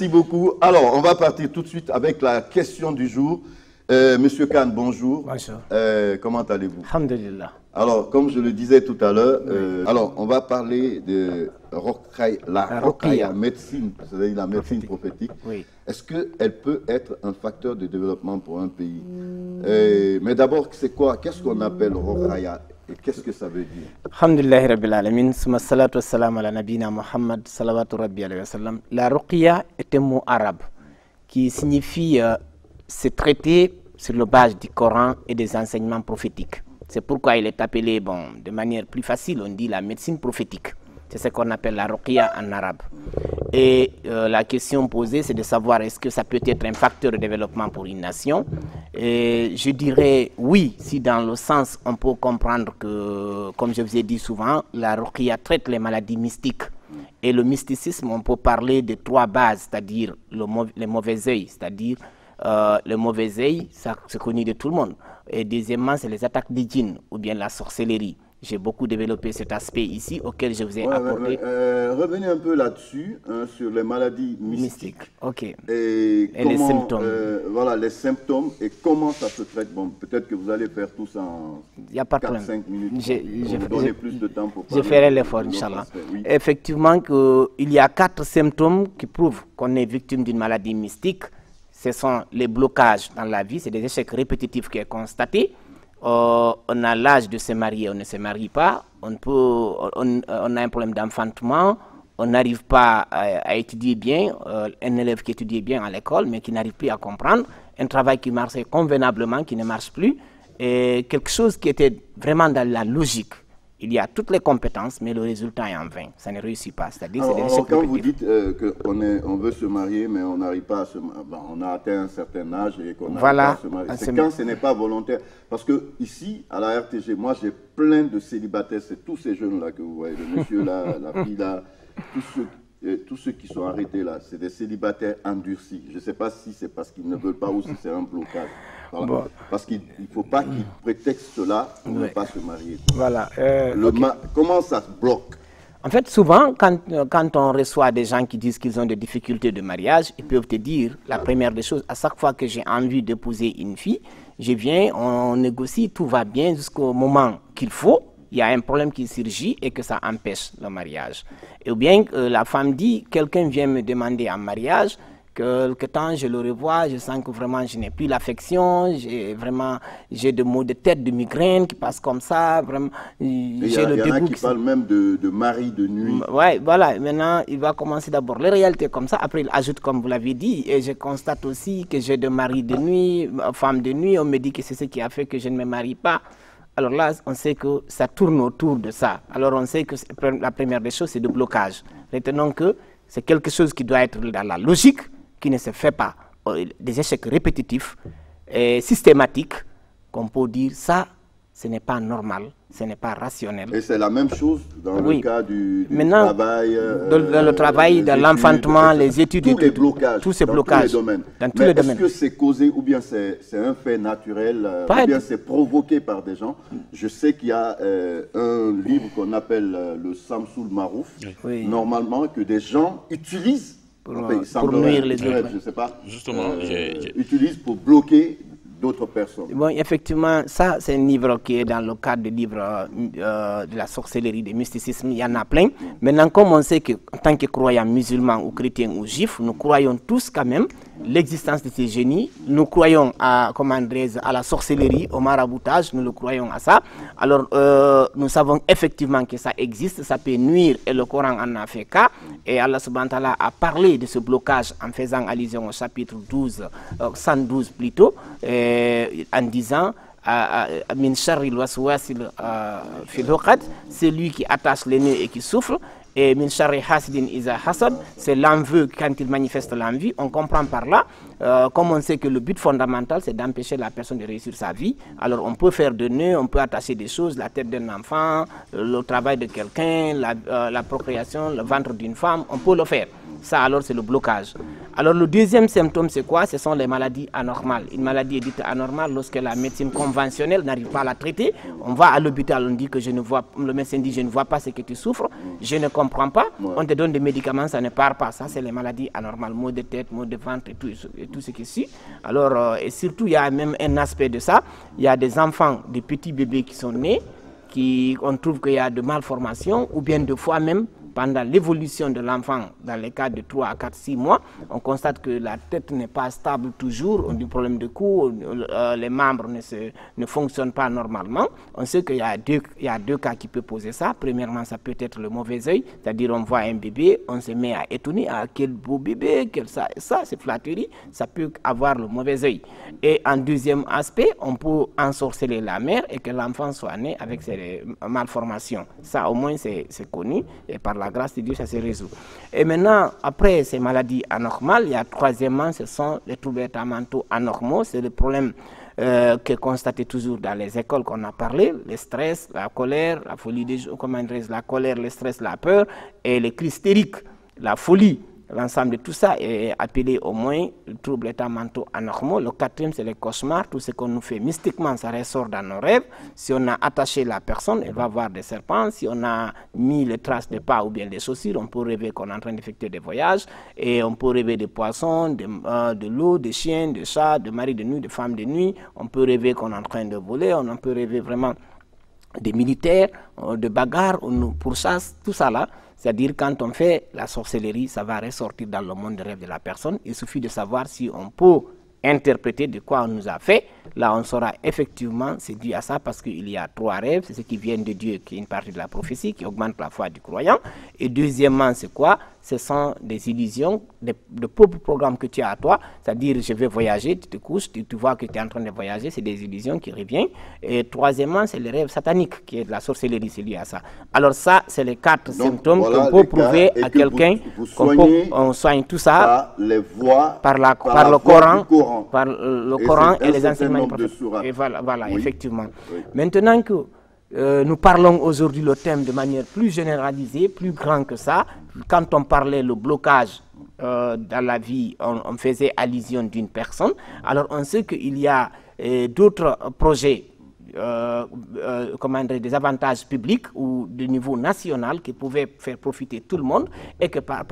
Merci beaucoup. Alors, on va partir tout de suite avec la question du jour. Monsieur Khan, bonjour. Bonjour. Comment allez-vous? Alhamdulillah. Alors, comme je le disais tout à l'heure, alors on va parler de la Ruqya, médecine, c'est-à-dire la médecine prophétique. Oui. Est-ce qu'elle peut être un facteur de développement pour un pays? Mais d'abord, c'est quoi? Qu'est-ce qu'on appelle Ruqya et qu'est-ce que ça veut dire? Alhamdulillah Rabbil Alamin, summa salatu wassalam ala nabina Muhammad salawatu rabbi alayhi wa sallam. La Ruqya est un mot arabe qui signifie se traiter sur le base du Coran et des enseignements prophétiques. C'est pourquoi il est appelé, de manière plus facile, on dit la médecine prophétique. C'est ce qu'on appelle la Ruqya en arabe. Et la question posée, c'est de savoir est-ce que ça peut être un facteur de développement pour une nation. Et je dirais oui, si dans le sens, on peut comprendre que, comme je vous ai dit souvent, la Ruqya traite les maladies mystiques. Et le mysticisme, on peut parler de trois bases, c'est-à-dire le mauvais œil, c'est-à-dire le mauvais œil, ça c'est connu de tout le monde. Et deuxièmement, c'est les attaques des djinns ou bien la sorcellerie. J'ai beaucoup développé cet aspect ici auquel je vous ai apporté. Revenez un peu là-dessus, sur les maladies mystiques. Ok. Et comment, les symptômes. Voilà, les symptômes et comment ça se traite. Bon, peut-être que vous allez faire tout ça en 4-5 minutes. Vous donnez plus de temps pour parler. Je ferai l'effort, Inch'Allah. Oui. Effectivement, il y a 4 symptômes qui prouvent qu'on est victime d'une maladie mystique. Ce sont les blocages dans la vie, c'est des échecs répétitifs qui sont constatés. On a l'âge de se marier, on ne se marie pas. On a un problème d'enfantement, on n'arrive pas à étudier bien. Un élève qui étudie bien à l'école, mais qui n'arrive plus à comprendre. Un travail qui marchait convenablement, qui ne marche plus. Et quelque chose qui était vraiment dans la logique. Il y a toutes les compétences, mais le résultat est en vain. Ça ne réussit pas. C'est-à-dire, quand vous dites qu'on veut se marier, mais on n'arrive pas à se marier, on a atteint un certain âge et qu'on n'arrive pas à se marier. C'est quand ce n'est pas volontaire. Parce que ici, à la RTG, moi, j'ai plein de célibataires. C'est tous ces jeunes-là que vous voyez, le monsieur là, la fille là, tous ceux qui sont arrêtés là, c'est des célibataires endurcis. Je ne sais pas si c'est parce qu'ils ne veulent pas ou si c'est un blocage. Voilà. Bon. Parce qu'il ne faut pas qu'ils prétextent cela pour ne pas se marier. Voilà. Comment ça se bloque? En fait, souvent, quand on reçoit des gens qui disent qu'ils ont des difficultés de mariage, ils peuvent te dire, la première des choses, à chaque fois que j'ai envie d'épouser une fille, je viens, on négocie, tout va bien jusqu'au moment qu'il faut. Il y a un problème qui surgit et que ça empêche le mariage. Ou bien la femme dit, quelqu'un vient me demander en mariage, quelque temps je le revois, je sens que vraiment je n'ai plus l'affection, j'ai des maux de tête, de migraine qui passent comme ça, vraiment. Il y en a qui parlent même de mari de nuit. Ouais, voilà, maintenant il va commencer d'abord les réalités comme ça, après il ajoute comme vous l'avez dit, et je constate aussi que j'ai des maris de nuit, femmes de nuit, on me dit que c'est ce qui a fait que je ne me marie pas. Alors là, on sait que ça tourne autour de ça. Alors on sait que la première des choses, c'est le blocage. Retenons que c'est quelque chose qui doit être dans la logique, qui ne se fait pas. Des échecs répétitifs et systématiques, qu'on peut dire ça, ce n'est pas normal, ce n'est pas rationnel. Et c'est la même chose dans le cas du travail, dans le travail, dans l'enfantement, les études, tous les blocages, tous ces blocages, tous les domaines. Dans tous les domaines. Est-ce que c'est causé ou bien c'est un fait naturel, ou bien c'est provoqué par des gens? Je sais qu'il y a un livre qu'on appelle le Samsul Marouf, normalement que des gens utilisent pour nuire les autres. Je sais pas. Justement, utilisent pour bloquer d'autres personnes. Bon, effectivement, ça, c'est un livre qui est dans le cadre du livre de la sorcellerie, du mysticisme. Il y en a plein. Maintenant, comme on sait qu'en tant que croyants musulmans ou chrétiens ou juifs, nous croyons tous quand même l'existence de ces génies. Nous croyons à la sorcellerie, au maraboutage, nous le croyons à ça. Alors, nous savons effectivement que ça existe, ça peut nuire et le Coran en a fait cas. Et Allah subhanahu wa ta'ala a parlé de ce blocage en faisant allusion au chapitre 112 plutôt, en disant min sharril waswasil fil uqad, c'est lui qui attache les nœuds et qui souffle. Et min sharri hasidin iza hasad, c'est l'envie quand il manifeste l'envie. On comprend par là comme on sait que le but fondamental, c'est d'empêcher la personne de réussir sa vie, alors on peut faire de nœuds, on peut attacher des choses, la tête d'un enfant, le travail de quelqu'un, la procréation, le ventre d'une femme, on peut le faire. Ça, alors, c'est le blocage. Alors, le deuxième symptôme, c'est quoi? Ce sont les maladies anormales. Une maladie est dite anormale lorsque la médecine conventionnelle n'arrive pas à la traiter. On va à l'hôpital, on dit que le médecin dit, je ne vois pas ce que tu souffres, je ne comprends pas. On te donne des médicaments, ça ne part pas. Ça, c'est les maladies anormales, maux de tête, maux de ventre et tout ce qui suit. Alors, et surtout, il y a même un aspect de ça. Il y a des enfants, des petits bébés qui sont nés, on trouve qu'il y a de malformations, ou bien de fois même, pendant l'évolution de l'enfant, dans les cas de 3 à 4, 6 mois, on constate que la tête n'est pas stable toujours, on a des problèmes de cou, les membres ne fonctionnent pas normalement. On sait qu'il y a deux cas qui peuvent poser ça. Premièrement, ça peut être le mauvais œil, c'est-à-dire on voit un bébé, on se met à étonner, quel beau bébé, ça c'est flatterie, ça peut avoir le mauvais œil. Et en deuxième aspect, on peut ensorceler la mère et que l'enfant soit né avec ces malformations. Ça au moins c'est connu, et par la grâce de Dieu, ça se résout. Et maintenant, après ces maladies anormales, il y a troisièmement, ce sont les troubles états mentaux anormaux. C'est le problème qui est constaté toujours dans les écoles qu'on a parlé, le stress, la colère, la folie des jours, comment dire, la colère, le stress, la peur, et les cris hystériques, la folie. L'ensemble de tout ça est appelé au moins troubles états mentaux anormaux. Le quatrième, c'est les cauchemars. Tout ce qu'on nous fait mystiquement, ça ressort dans nos rêves. Si on a attaché la personne, elle va voir des serpents. Si on a mis les traces de pas ou bien des chaussures, on peut rêver qu'on est en train d'effectuer des voyages. Et on peut rêver des poissons, de l'eau, des chiens, des chats, de maris de nuit, de femmes de nuit. On peut rêver qu'on est en train de voler. On peut rêver vraiment des militaires, de bagarres, pour chasse, tout ça là. C'est-à-dire quand on fait la sorcellerie, ça va ressortir dans le monde des rêves de la personne. Il suffit de savoir si on peut interpréter de quoi on nous a fait. Là, on saura effectivement, c'est dû à ça parce qu'il y a 3 rêves. C'est ce qui vient de Dieu, qui est une partie de la prophétie, qui augmente la foi du croyant. Et deuxièmement, c'est quoi? Ce sont des illusions, de propres programmes que tu as à toi. C'est-à-dire, je vais voyager, tu te couches, tu vois que tu es en train de voyager, c'est des illusions qui reviennent. Et troisièmement, c'est les rêves sataniques, qui est de la sorcellerie, c'est lié à ça. Alors ça, c'est les 4 symptômes qu'on peut prouver à quelqu'un, on soigne tout ça par le Coran, par le Coran et les enseignements prophètes. Et voilà, oui, effectivement. Oui. Maintenant que nous parlons aujourd'hui le thème de manière plus généralisée, plus grand que ça, quand on parlait le blocage dans la vie, on faisait allusion d'une personne. Alors on sait qu'il y a d'autres projets, des avantages publics ou de niveau national qui pouvaient faire profiter tout le monde et que par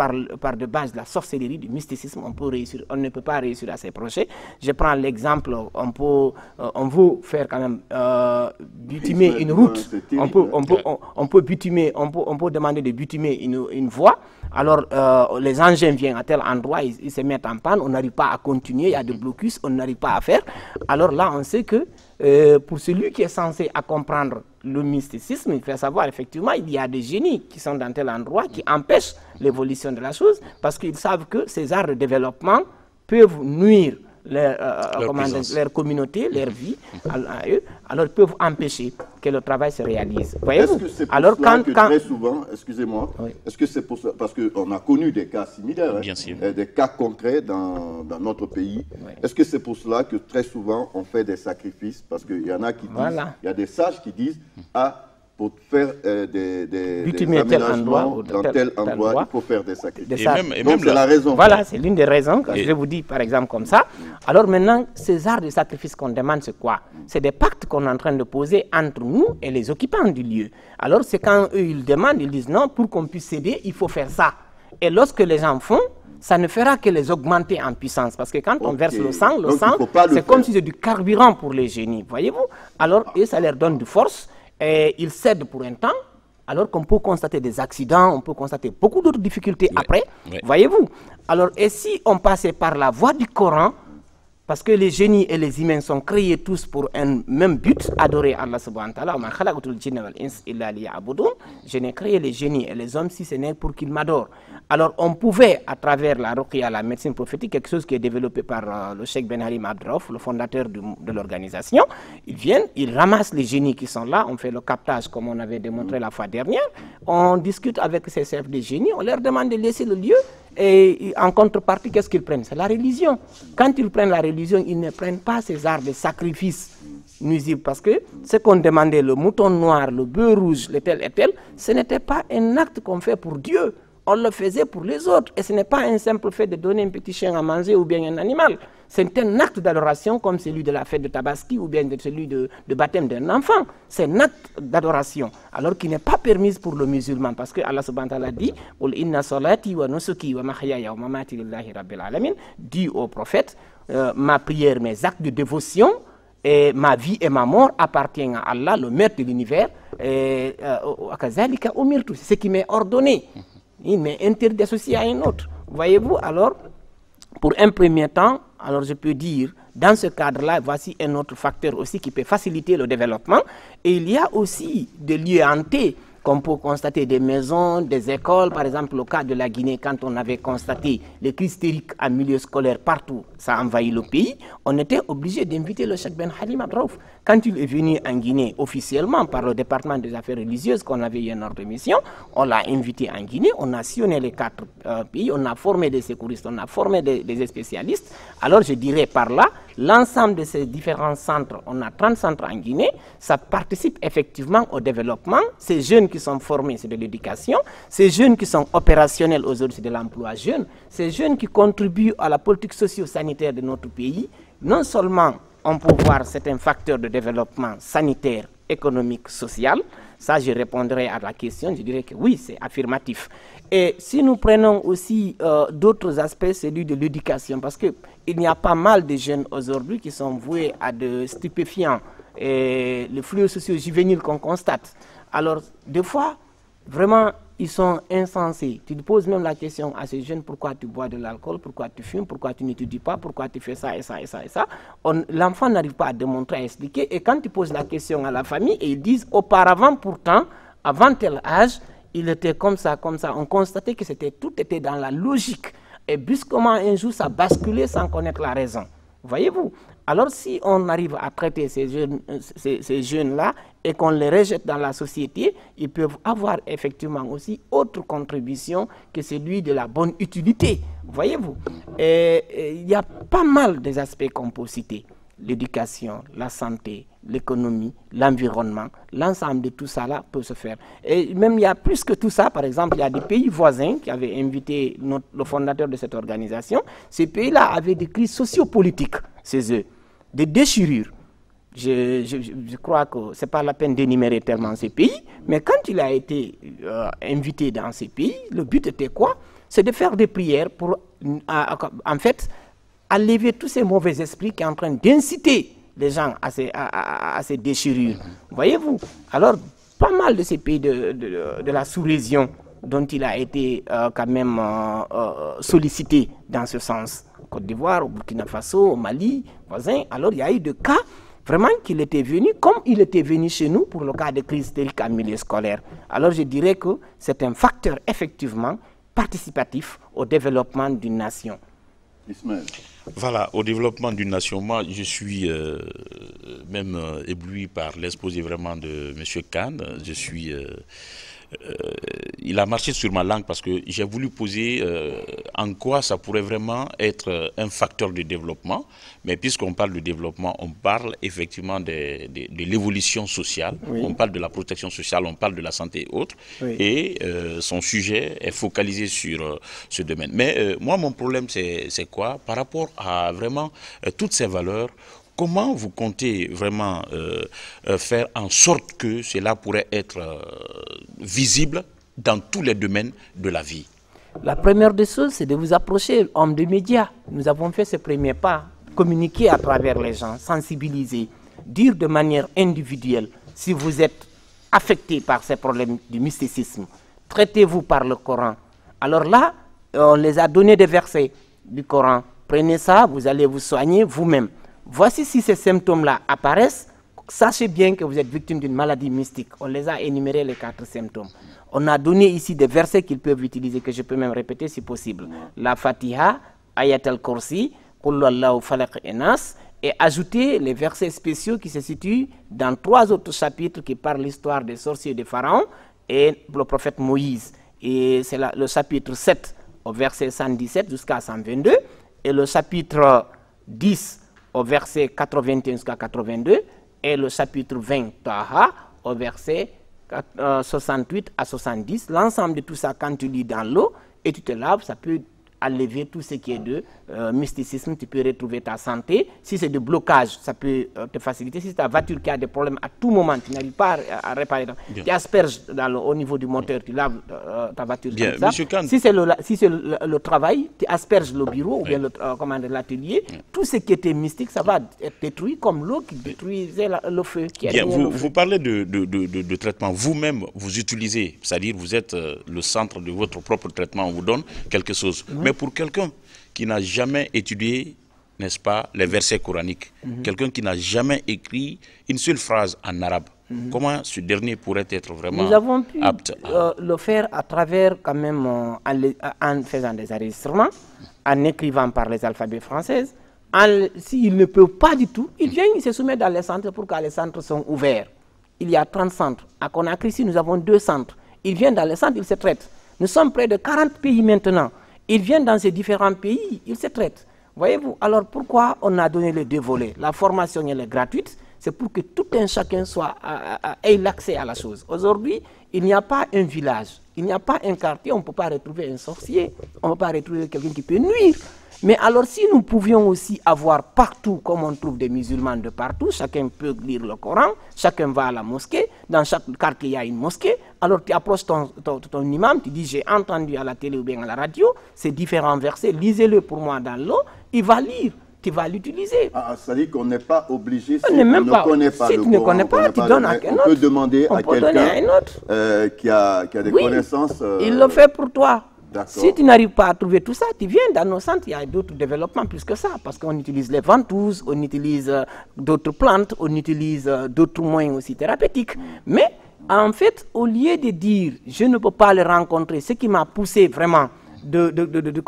de base de la sorcellerie, du mysticisme, on ne peut pas réussir à ces projets. Je prends l'exemple, on veut faire quand même bitumer une route, on peut demander de bitumer une voie. Alors les engins viennent à tel endroit, ils se mettent en panne, on n'arrive pas à continuer, il y a des blocus, on n'arrive pas à faire. Alors là, on sait que pour celui qui est censé comprendre le mysticisme, il faut savoir effectivement il y a des génies qui sont dans tel endroit qui empêchent l'évolution de la chose parce qu'ils savent que ces arts de développement peuvent nuire leur communauté, leur vie à eux, alors ils peuvent empêcher que le travail se réalise. Est-ce que c'est pour cela que très souvent, excusez-moi, oui, est-ce que c'est pour ça, parce qu'on a connu des cas similaires, bien sûr, des cas concrets dans notre pays, oui, est-ce que c'est pour cela que très souvent on fait des sacrifices, parce qu'il y en a qui disent, voilà, il y a des sages qui disent, pour faire des aménagements dans tel endroit, il faut faire des sacrifices. Donc c'est la raison. Voilà, c'est l'une des raisons que je vous dis par exemple comme ça. Alors maintenant, ces arts de sacrifice qu'on demande, c'est quoi? C'est des pactes qu'on est en train de poser entre nous et les occupants du lieu. Alors c'est quand eux, ils demandent, ils disent non, pour qu'on puisse s'aider, il faut faire ça. Et lorsque les gens font, ça ne fera que les augmenter en puissance. Parce que quand on verse le sang, c'est comme si c'est du carburant pour les génies, voyez-vous? Alors, et ça leur donne de force. Et ils cèdent pour un temps, alors qu'on peut constater des accidents, on peut constater beaucoup d'autres difficultés après, voyez-vous. Alors, et si on passait par la voie du Coran, parce que les génies et les humains sont créés tous pour un même but, adorer Allah subhanahu wa ta'ala. Je n'ai créé les génies et les hommes si ce n'est pour qu'ils m'adorent. Alors on pouvait, à travers la ruqya, la médecine prophétique, quelque chose qui est développé par le Cheikh Ben Halim Abdraouf, le fondateur de l'organisation, ils viennent, ils ramassent les génies qui sont là, on fait le captage comme on avait démontré la fois dernière, on discute avec ces chefs de génie, on leur demande de laisser le lieu Et en contrepartie, qu'est-ce qu'ils prennent? C'est la religion. Quand ils prennent la religion, ils ne prennent pas ces arts de sacrifice nuisibles. Parce que ce qu'on demandait, le mouton noir, le bœuf rouge, le tel et tel, ce n'était pas un acte qu'on fait pour Dieu. On le faisait pour les autres. Et ce n'est pas un simple fait de donner un petit chien à manger ou bien un animal. C'est un acte d'adoration comme celui de la fête de Tabaski ou bien de celui de baptême d'un enfant. C'est un acte d'adoration. Alors qu'il n'est pas permis pour le musulman. Parce que Allah subhanahu wa ta'ala dit « Inna salati wa nusuki wa mahyaya wa mamati lillahi rabbil alamin » dit au prophète ma prière, mes actes de dévotion, et ma vie et ma mort appartiennent à Allah, le maître de l'univers. C'est ce qui m'est ordonné. Il m'est interdit d'associer à un autre. Voyez-vous, alors, pour un premier temps, alors je peux dire, dans ce cadre-là, voici un autre facteur aussi qui peut faciliter le développement. Et il y a aussi des lieux hantés, qu'on peut constater des maisons, des écoles. Par exemple, le cas de la Guinée, quand on avait constaté les crises hystériques en milieu scolaire partout, ça a envahi le pays, on était obligé d'inviter le Cheikh Ben Halim Abdraouf. Quand il est venu en Guinée officiellement par le département des affaires religieuses, qu'on avait eu en ordre de mission, on l'a invité en Guinée, on a sillonné les 4 pays, on a formé des secouristes, on a formé des spécialistes. Alors je dirais par là, l'ensemble de ces différents centres, on a 30 centres en Guinée, ça participe effectivement au développement. Ces jeunes qui sont formés, c'est de l'éducation. Ces jeunes qui sont opérationnels aujourd'hui, c'est de l'emploi jeune. Ces jeunes qui contribuent à la politique socio-sanitaire de notre pays, non seulement on peut voir certains facteurs de développement sanitaire, économique, social. Ça, je répondrai à la question, je dirais que oui, c'est affirmatif. Et si nous prenons aussi d'autres aspects, celui de l'éducation, parce qu'il y a pas mal de jeunes aujourd'hui qui sont voués à de stupéfiants, et le flux socio-juvénile qu'on constate. Alors, des fois, vraiment, ils sont insensés. Tu te poses même la question à ces jeunes, pourquoi tu bois de l'alcool, pourquoi tu fumes, pourquoi tu n'étudies pas, pourquoi tu fais ça et ça et ça et ça. L'enfant n'arrive pas à démontrer, à expliquer. Et quand tu poses la question à la famille, et ils disent, auparavant, pourtant, avant tel âge, il était comme ça, comme ça. On constatait que tout était dans la logique. Et brusquement, un jour, ça basculait sans connaître la raison. Voyez-vous? Alors, si on arrive à traiter ces jeunes-là et qu'on les rejette dans la société, ils peuvent avoir effectivement aussi autre contribution que celui de la bonne utilité. Voyez-vous? Il y a pas mal des aspects qu'on peut citer. L'éducation, la santé, l'économie, l'environnement, l'ensemble de tout ça là peut se faire. Et même il y a plus que tout ça, par exemple, il y a des pays voisins qui avaient invité le fondateur de cette organisation. Ces pays-là avaient des crises sociopolitiques, chez eux, des déchirures. Je crois que ce n'est pas la peine d'énumérer tellement ces pays, mais quand il a été invité dans ces pays, le but était quoi? C'est de faire des prières pour, en fait, enlever tous ces mauvais esprits qui sont en train d'inciter les gens à ces déchirures. Voyez-vous? Alors, pas mal de ces pays de la sous-région dont il a été quand même sollicité dans ce sens. Côte d'Ivoire, au Burkina Faso, au Mali, voisins. Alors, il y a eu des cas vraiment qu'il était venu, comme il était venu chez nous pour le cas de crise hystérique en milieu scolaire. Alors, je dirais que c'est un facteur effectivement participatif au développement d'une nation. Ismaël. Voilà, au développement d'une nation, moi je suis même ébloui par l'exposé vraiment de M. Khan. Je suis... il a marché sur ma langue parce que j'ai voulu poser en quoi ça pourrait vraiment être un facteur de développement. Mais puisqu'on parle de développement, on parle effectivement de l'évolution sociale, oui. On parle de la protection sociale, on parle de la santé et autres. Oui. Et son sujet est focalisé sur ce domaine. Mais moi, mon problème, c'est quoi? Par rapport à vraiment toutes ces valeurs, comment vous comptez vraiment faire en sorte que cela pourrait être visible dans tous les domaines de la vie? La première des choses, c'est de vous approcher, hommes de médias. Nous avons fait ce premier pas, communiquer à travers les gens, sensibiliser, dire de manière individuelle, si vous êtes affecté par ces problèmes du mysticisme, traitez-vous par le Coran. Alors là, on les a donné des versets du Coran. Prenez ça, vous allez vous soigner vous-même. Voici si ces symptômes-là apparaissent, sachez bien que vous êtes victime d'une maladie mystique. On les a énumérés, les 4 symptômes. On a donné ici des versets qu'ils peuvent utiliser, que je peux même répéter si possible. La Fatiha, Ayat al-Kursi, Qul Huwallahu Falaq et Nas, et ajouter les versets spéciaux qui se situent dans 3 autres chapitres qui parlent de l'histoire des sorciers de Pharaon et le prophète Moïse. Et c'est le chapitre 7 au verset 117 jusqu'à 122, et le chapitre 10 au verset 81 jusqu'à 82, et le chapitre 20 Taha au verset 68 à 70. L'ensemble de tout ça, quand tu lis dans l'eau et tu te laves, ça peut enlever tout ce qui est de mysticisme, tu peux retrouver ta santé. Si c'est de blocage, ça peut te faciliter. Si c'est ta voiture qui a des problèmes à tout moment, tu n'arrives pas à réparer, tu asperges au niveau du moteur, tu laves ta voiture. Bien, comme ça. Si c'est le travail, tu asperges le bureau ou bien l'atelier. Tout ce qui était mystique, ça va être détruit comme l'eau qui détruisait le feu. Bien, vous parlez de traitement. Vous-même, vous utilisez, c'est-à-dire vous êtes le centre de votre propre traitement, on vous donne quelque chose. Mais pour quelqu'un qui n'a jamais étudié, n'est-ce pas, les versets coraniques, quelqu'un qui n'a jamais écrit une seule phrase en arabe, comment ce dernier pourrait être vraiment apte? Nous avons pu le faire à travers, quand même, en faisant des enregistrements, en écrivant par les alphabets français. S'il ne peut pas du tout, il vient, il se soumet dans les centres pour que les centres sont ouverts. Il y a 30 centres. À Conakry, ici, nous avons 2 centres. Il vient dans les centres, il se traite. Nous sommes près de 40 pays maintenant. Ils viennent dans ces différents pays, ils se traitent. Voyez-vous, alors pourquoi on a donné les 2 volets? La formation, elle est gratuite, c'est pour que tout un chacun ait l'accès à la chose. Aujourd'hui, il n'y a pas un village, il n'y a pas un quartier, on ne peut pas retrouver un sorcier, on ne peut pas retrouver quelqu'un qui peut nuire. Mais alors si nous pouvions aussi avoir partout, comme on trouve des musulmans de partout, chacun peut lire le Coran, chacun va à la mosquée, dans chaque quartier il y a une mosquée, alors tu approches ton imam, tu dis j'ai entendu à la télé ou bien à la radio, ces différents versets, lisez-le pour moi dans l'eau, il va lire, tu vas l'utiliser. C'est-à-dire qu'on n'est pas obligé, si on ne connaît pas le Coran, tu ne connais pas, tu donnes à quelqu'un. On peut demander à quelqu'un qui a des connaissances. Il le fait pour toi. Si tu n'arrives pas à trouver tout ça, tu viens dans nos centres, il y a d'autres développements plus que ça, parce qu'on utilise les ventouses, on utilise d'autres plantes, on utilise d'autres moyens aussi thérapeutiques. Mais en fait, au lieu de dire « je ne peux pas les rencontrer », ce qui m'a poussé vraiment de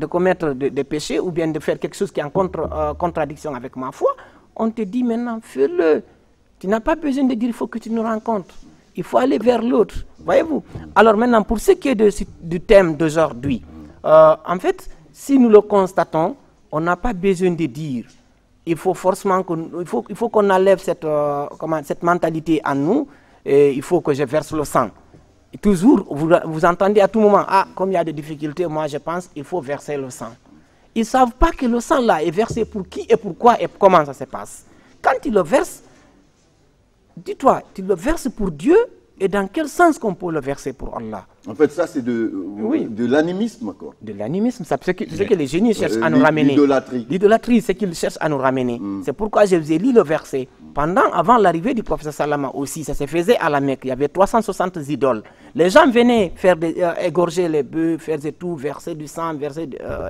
commettre des péchés ou bien de faire quelque chose qui est en contradiction avec ma foi, on te dit maintenant « fais-le ». Tu n'as pas besoin de dire « il faut que tu nous rencontres ». Il faut aller vers l'autre, voyez-vous. Alors maintenant, pour ce qui est du thème d'aujourd'hui, en fait, si nous le constatons, on n'a pas besoin de dire. Il faut forcément qu'on enlève cette mentalité en nous, et il faut que je verse le sang. Et toujours, vous entendez à tout moment, ah, comme il y a des difficultés, moi je pense qu'il faut verser le sang. Ils ne savent pas que le sang là est versé pour qui et pourquoi et comment ça se passe. Quand ils le versent, dis-toi, tu le verses pour Dieu et dans quel sens qu'on peut le verser pour Allah? En fait, ça c'est de l'animisme, quoi. De l'animisme, c'est ce que les génies cherchent à nous ramener. L'idolâtrie. L'idolâtrie, c'est qu'ils cherchent à nous ramener. C'est pourquoi je vous ai lu le verset. Avant l'arrivée du prophète Salama aussi, ça se faisait à la Mecque. Il y avait 360 idoles. Les gens venaient faire égorger les bœufs, faire tout, verser du sang,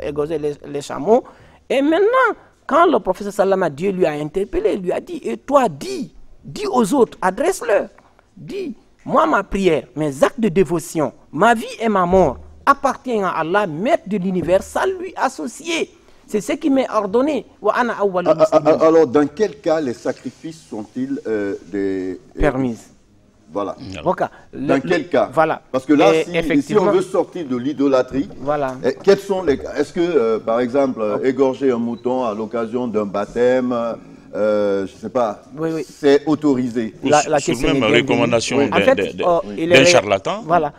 égorger les chameaux. Et maintenant, quand le prophète Salama, Dieu lui a interpellé, il lui a dit, et toi, dis aux autres, adresse-leur, dis, moi ma prière, mes actes de dévotion, ma vie et ma mort appartiennent à Allah, maître de l'univers, sans lui associer. C'est ce qui m'est ordonné. Alors, dans quel cas les sacrifices sont-ils permis? Voilà. Dans quel cas? Voilà. Parce que là, si on veut sortir de l'idolâtrie, quels sont les cas? Est-ce que, par exemple, égorger un mouton à l'occasion d'un baptême, je ne sais pas, c'est autorisé? Sur même recommandation d'un charlatan. Voilà.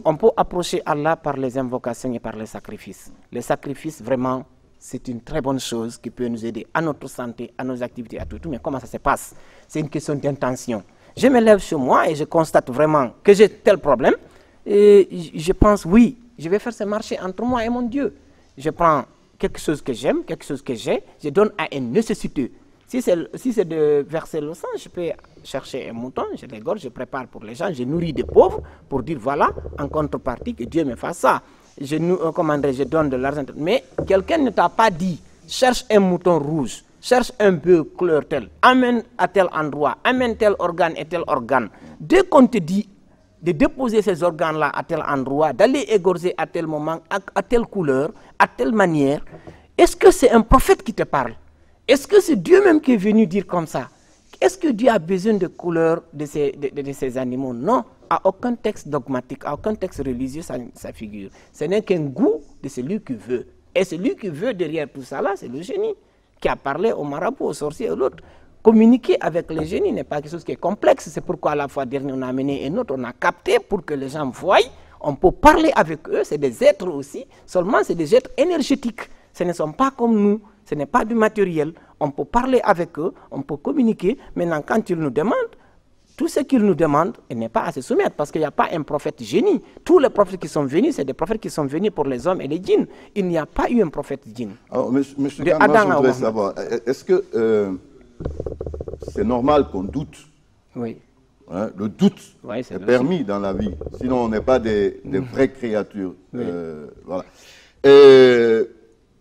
On peut approcher Allah par les invocations et par les sacrifices. Les sacrifices, vraiment, c'est une très bonne chose qui peut nous aider à notre santé, à nos activités, à tout. Mais comment ça se passe? C'est une question d'intention. Je me lève chez moi et je constate vraiment que j'ai tel problème. Et je pense, oui, je vais faire ce marché entre moi et mon Dieu. Je prends quelque chose que j'aime, quelque chose que j'ai, je donne à un nécessiteux. Si c'est de verser le sang, je peux chercher un mouton, je l'égorge, je prépare pour les gens, je nourris des pauvres pour dire voilà, en contrepartie, que Dieu me fasse ça. Je donne de l'argent. Mais quelqu'un ne t'a pas dit, cherche un mouton rouge, cherche un bœuf couleur telle, amène à tel endroit, amène tel organe et tel organe. Dès qu'on te dit de déposer ces organes-là à tel endroit, d'aller égorger à tel moment, à telle couleur, à telle manière, est-ce que c'est un prophète qui te parle? Est-ce que c'est Dieu même qui est venu dire comme ça? Est-ce que Dieu a besoin de couleurs de ces animaux? Non. À aucun texte dogmatique, à aucun texte religieux, ça figure. Ce n'est qu'un goût de celui qui veut. Et celui qui veut derrière tout ça là, c'est le génie qui a parlé au marabout, au sorcier, à l'autre. Communiquer avec les génies n'est pas quelque chose qui est complexe. C'est pourquoi la fois dernière, on a amené un autre, on a capté pour que les gens voient. On peut parler avec eux, c'est des êtres aussi, seulement c'est des êtres énergétiques. Ce ne sont pas comme nous, ce n'est pas du matériel. On peut parler avec eux, on peut communiquer. Maintenant, quand ils nous demandent, tout ce qu'ils nous demandent, il n'est pas à se soumettre parce qu'il n'y a pas un prophète génie. Tous les prophètes qui sont venus, c'est des prophètes qui sont venus pour les hommes et les djinns. Il n'y a pas eu un prophète djinn. Alors, monsieur Khan, moi, je voudrais savoir, est-ce que c'est normal qu'on doute? Oui. Hein, le doute est permis dans la vie, sinon on n'est pas des vraies créatures. Oui. Voilà.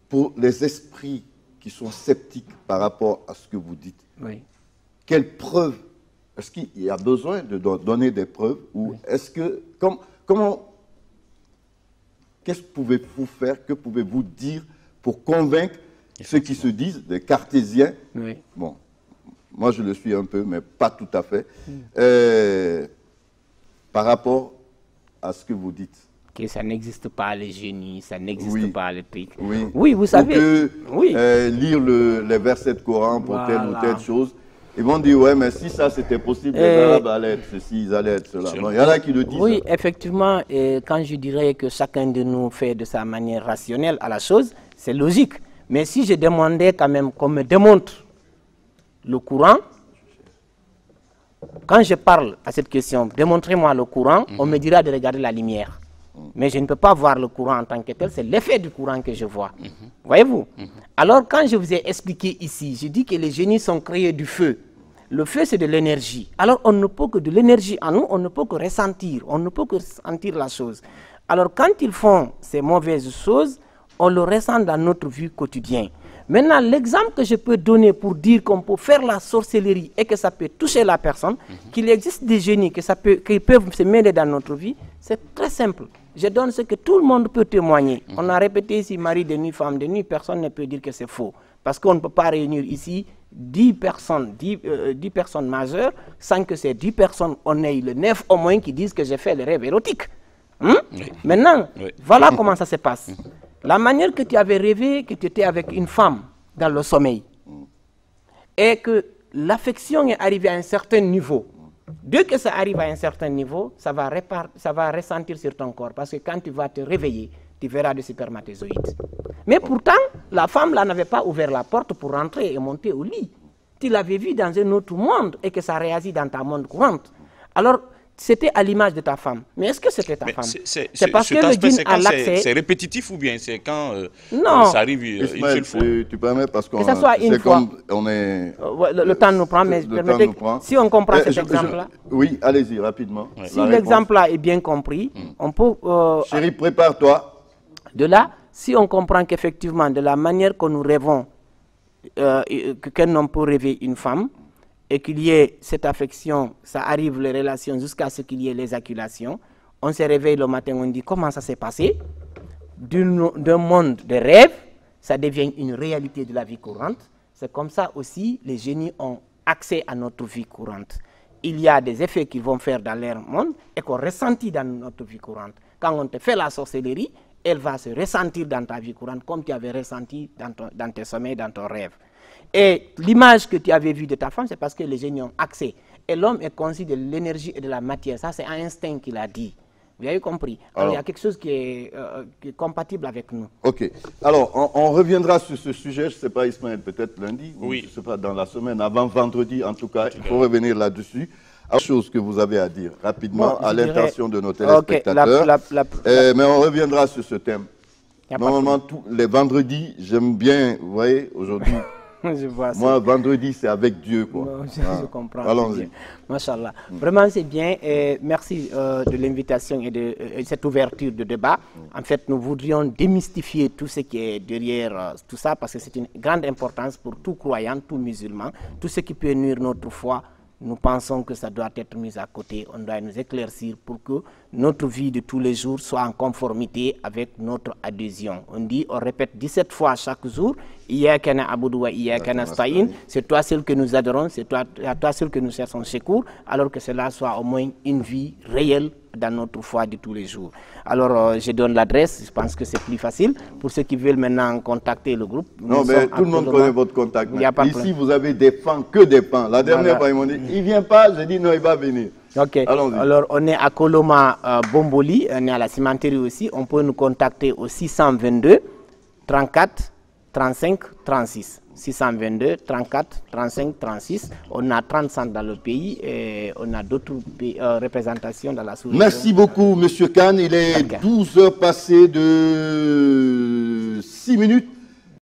Pour les esprits qui sont sceptiques par rapport à ce que vous dites, oui. Quelles preuves? Est-ce qu'il y a besoin de donner des preuves ou oui. Est-ce que, qu'est-ce que pouvez-vous faire, que pouvez-vous dire pour convaincre ceux qui se disent des cartésiens? Oui. Bon, moi je le suis un peu, mais pas tout à fait, par rapport à ce que vous dites. Que ça n'existe pas les génies, ça n'existe oui. pas les trucs. Oui. Oui, vous savez. Que, oui. Lire les versets de Coran pour telle ou telle chose. Ils vont dire, ouais, mais si ça c'était possible, les Arabes allaient être ceci, ils allaient être cela. Bon, il y en a qui le disent. Oui, effectivement, quand je dirais que chacun de nous fait de sa manière rationnelle à la chose, c'est logique. Mais si je demandais quand même qu'on me démontre le Coran, quand je parle à cette question, démontrez-moi le Coran, on me dira de regarder la lumière. Mais je ne peux pas voir le courant en tant que tel, c'est l'effet du courant que je vois. Voyez-vous? Alors, quand je vous ai expliqué ici, je dis que les génies sont créés du feu. Le feu, c'est de l'énergie. Alors, on ne peut que de l'énergie en nous, on ne peut que ressentir. On ne peut que sentir la chose. Alors, quand ils font ces mauvaises choses, on le ressent dans notre vie quotidienne. Maintenant, l'exemple que je peux donner pour dire qu'on peut faire la sorcellerie et que ça peut toucher la personne, qu'il existe des génies qui peuvent se mêler dans notre vie, c'est très simple. Je donne ce que tout le monde peut témoigner. On a répété ici mari de nuit, femme de nuit, personne ne peut dire que c'est faux. Parce qu'on ne peut pas réunir ici 10 personnes majeures sans que ces 10 personnes, on ait le 9 au moins qui disent que j'ai fait le rêve érotique. Maintenant, voilà comment ça se passe. La manière que tu avais rêvé que tu étais avec une femme dans le sommeil et que l'affection est arrivée à un certain niveau. Dès que ça arrive à un certain niveau, ça va ressentir sur ton corps. Parce que quand tu vas te réveiller, tu verras des spermatozoïdes. Mais pourtant, la femme là n'avait pas ouvert la porte pour rentrer et monter au lit. Tu l'avais vu dans un autre monde et que ça réagit dans ta monde courante. Alors, c'était à l'image de ta femme. Mais est-ce que c'était ta femme? C'est parce que le djinn a l'accès. C'est répétitif ou bien c'est quand ça arrive une seule fois? Tu permets parce qu'on c'est comme on est... le temps nous prend, mais permettez, si on comprend cet exemple-là... Oui, allez-y, rapidement. Ouais. Si l'exemple-là est bien compris, on peut... Chérie, prépare-toi. De là, si on comprend qu'effectivement, de la manière que nous rêvons, qu'un homme peut rêver une femme, et qu'il y ait cette affection, ça arrive les relations jusqu'à ce qu'il y ait l'éjaculation, on se réveille le matin, on dit comment ça s'est passé, d'un monde de rêve, ça devient une réalité de la vie courante. C'est comme ça aussi les génies ont accès à notre vie courante. Il y a des effets qu'ils vont faire dans leur monde et qu'on ressentit dans notre vie courante. Quand on te fait la sorcellerie, elle va se ressentir dans ta vie courante comme tu avais ressenti dans tes sommeils, dans ton rêve. Et l'image que tu avais vue de ta femme, c'est parce que les génies ont accès. Et l'homme est conçu de l'énergie et de la matière. Ça, c'est Einstein qui l'a dit. Vous avez compris? Alors, il y a quelque chose qui est compatible avec nous. Ok. Alors, on reviendra sur ce sujet, je ne sais pas, Ismaël, peut-être lundi, oui. Je ne sais pas, dans la semaine, avant vendredi, en tout cas, il faut revenir là-dessus. Autre chose que vous avez à dire, rapidement, à l'intention de nos téléspectateurs. Mais on reviendra sur ce thème. Normalement, tous les vendredis, j'aime bien, vous voyez, aujourd'hui... Moi, vendredi, c'est avec Dieu, quoi. Je comprends. Allons-y. Machallah. Vraiment, c'est bien. Et merci de l'invitation et de cette ouverture de débat. En fait, nous voudrions démystifier tout ce qui est derrière tout ça, parce que c'est une grande importance pour tout croyant, tout musulman. Tout ce qui peut nuire notre foi, nous pensons que ça doit être mis à côté. On doit nous éclaircir pour que notre vie de tous les jours soit en conformité avec notre adhésion. On répète 17 fois chaque jour c'est toi seul que nous adorons, c'est à toi seul que nous cherchons secours, alors que cela soit au moins une vie réelle dans notre foi de tous les jours. Alors, je donne l'adresse, je pense que c'est plus facile pour ceux qui veulent maintenant contacter le groupe. Non, mais tout le monde connaît votre contact. Ici, vous avez des fans, que des fans. La dernière fois, ils m'ont dit, il ne vient pas, j'ai dit non, il va venir. Ok, alors on est à Koloma Bomboli, on est à la cimenterie aussi, on peut nous contacter au 622 34 35 36. 622 34 35 36. On a 30 centres dans le pays et on a d'autres représentations dans la sous-région. Merci beaucoup, M. Khan. Il est 12 heures passées de 6 minutes.